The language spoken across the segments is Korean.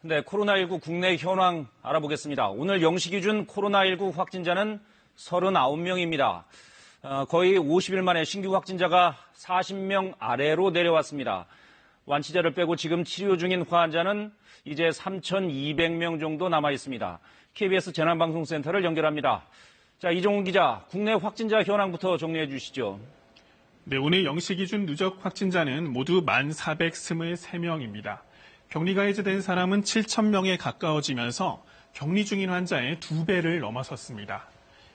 네, 코로나19 국내 현황 알아보겠습니다. 오늘 0시 기준 코로나19 확진자는 39명입니다. 거의 50일 만에 신규 확진자가 40명 아래로 내려왔습니다. 완치자를 빼고 지금 치료 중인 환자는 이제 3,200명 정도 남아 있습니다. KBS 재난방송센터를 연결합니다. 자, 이종훈 기자, 국내 확진자 현황부터 정리해 주시죠. 네, 오늘 0시 기준 누적 확진자는 모두 1,423명입니다. 격리가 해제된 사람은 7,000명에 가까워지면서 격리 중인 환자의 2배를 넘어섰습니다.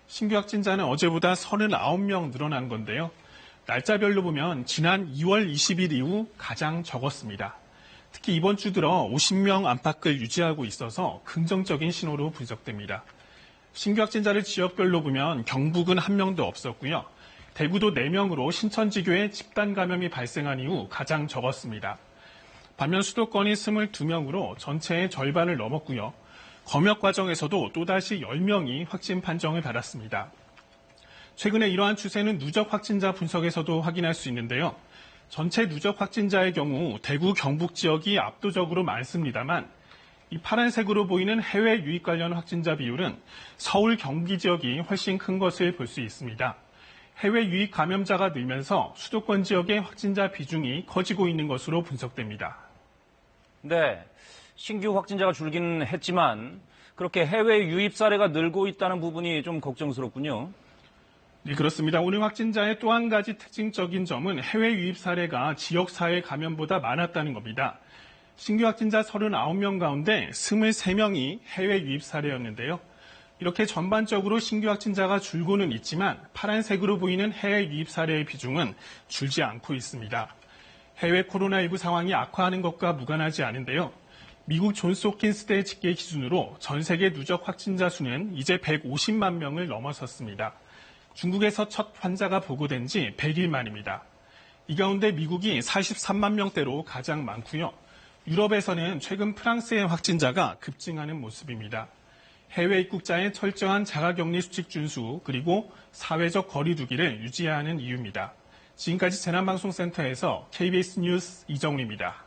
신규 확진자는 어제보다 39명 늘어난 건데요. 날짜별로 보면 지난 2월 20일 이후 가장 적었습니다. 특히 이번 주 들어 50명 안팎을 유지하고 있어서 긍정적인 신호로 분석됩니다. 신규 확진자를 지역별로 보면 경북은 1명도 없었고요. 대구도 4명으로 신천지교에 집단 감염이 발생한 이후 가장 적었습니다. 반면 수도권이 22명으로 전체의 절반을 넘었고요. 검역 과정에서도 또다시 10명이 확진 판정을 받았습니다. 최근에 이러한 추세는 누적 확진자 분석에서도 확인할 수 있는데요. 전체 누적 확진자의 경우 대구, 경북 지역이 압도적으로 많습니다만 이 파란색으로 보이는 해외 유입 관련 확진자 비율은 서울, 경기 지역이 훨씬 큰 것을 볼 수 있습니다. 해외 유입 감염자가 늘면서 수도권 지역의 확진자 비중이 커지고 있는 것으로 분석됩니다. 네, 신규 확진자가 줄기는 했지만 그렇게 해외 유입 사례가 늘고 있다는 부분이 좀 걱정스럽군요. 네, 그렇습니다. 오늘 확진자의 또 한 가지 특징적인 점은 해외 유입 사례가 지역사회 감염보다 많았다는 겁니다. 신규 확진자 39명 가운데 23명이 해외 유입 사례였는데요. 이렇게 전반적으로 신규 확진자가 줄고는 있지만 파란색으로 보이는 해외 유입 사례의 비중은 줄지 않고 있습니다. 해외 코로나19 상황이 악화하는 것과 무관하지 않은데요. 미국 존스 홉킨스 대 집계 기준으로 전 세계 누적 확진자 수는 이제 150만 명을 넘어섰습니다. 중국에서 첫 환자가 보고된 지 100일 만입니다. 이 가운데 미국이 43만 명대로 가장 많고요. 유럽에서는 최근 프랑스의 확진자가 급증하는 모습입니다. 해외 입국자의 철저한 자가격리 수칙 준수 그리고 사회적 거리 두기를 유지해야 하는 이유입니다. 지금까지 재난방송센터에서 KBS 뉴스 이정훈입니다.